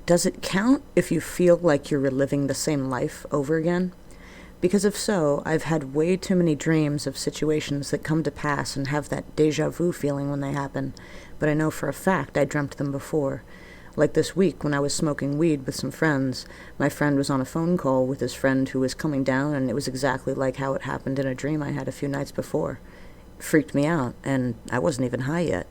Does it count if you feel like you're reliving the same life over again? Because if so, I've had way too many dreams of situations that come to pass and have that deja vu feeling when they happen, but I know for a fact I dreamt them before. Like this week when I was smoking weed with some friends, my friend was on a phone call with his friend who was coming down, and it was exactly like how it happened in a dream I had a few nights before. It freaked me out, and I wasn't even high yet.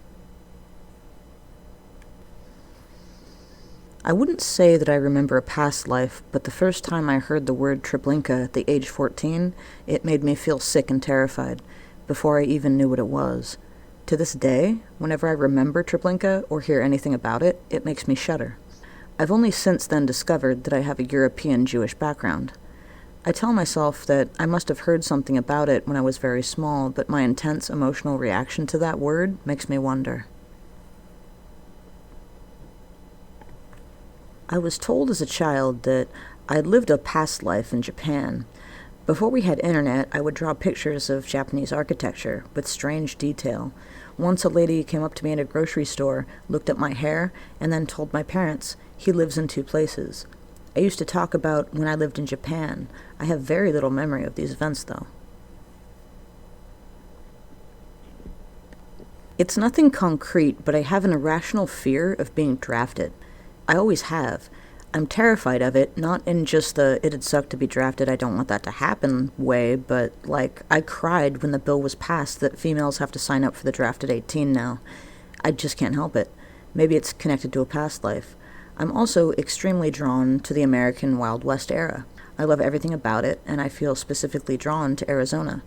I wouldn't say that I remember a past life, but the first time I heard the word Treblinka at the age 14, it made me feel sick and terrified, before I even knew what it was. To this day, whenever I remember Treblinka or hear anything about it, it makes me shudder. I've only since then discovered that I have a European Jewish background. I tell myself that I must have heard something about it when I was very small, but my intense emotional reaction to that word makes me wonder. I was told as a child that I had lived a past life in Japan. Before we had internet, I would draw pictures of Japanese architecture with strange detail. Once a lady came up to me in a grocery store, looked at my hair, and then told my parents, "He lives in 2 places." I used to talk about when I lived in Japan. I have very little memory of these events, though. It's nothing concrete, but I have an irrational fear of being drafted. I always have. I'm terrified of it, not in just the "it'd suck to be drafted, I don't want that to happen" way, but, I cried when the bill was passed that females have to sign up for the draft at 18 now. I just can't help it. Maybe it's connected to a past life. I'm also extremely drawn to the American Wild West era. I love everything about it, and I feel specifically drawn to Arizona.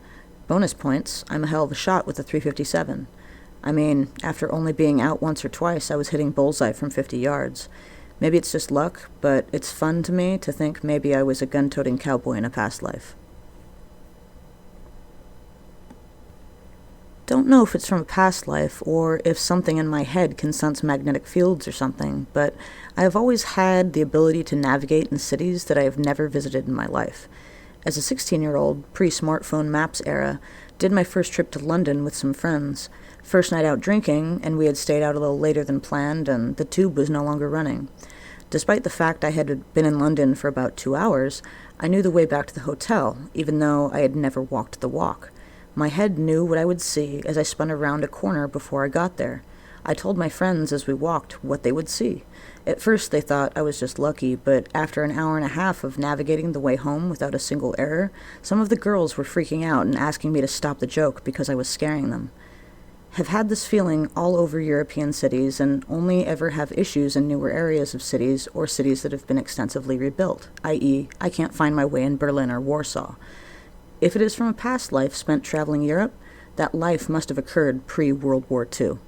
Bonus points, I'm a hell of a shot with a .357. I mean, after only being out once or twice, I was hitting bullseye from 50 yards. Maybe it's just luck, but it's fun to me to think maybe I was a gun-toting cowboy in a past life. Don't know if it's from a past life or if something in my head can sense magnetic fields or something, but I have always had the ability to navigate in cities that I have never visited in my life. As a 16-year-old, pre-smartphone maps era, did my first trip to London with some friends. First night out drinking, and we had stayed out a little later than planned, and the tube was no longer running. Despite the fact I had been in London for about 2 hours, I knew the way back to the hotel, even though I had never walked the walk. My head knew what I would see as I spun around a corner before I got there. I told my friends as we walked what they would see. At first they thought I was just lucky, but after an hour and a half of navigating the way home without a single error, some of the girls were freaking out and asking me to stop the joke because I was scaring them. Have had this feeling all over European cities and only ever have issues in newer areas of cities or cities that have been extensively rebuilt, i.e., I can't find my way in Berlin or Warsaw. If it is from a past life spent traveling Europe, that life must have occurred pre-World War II.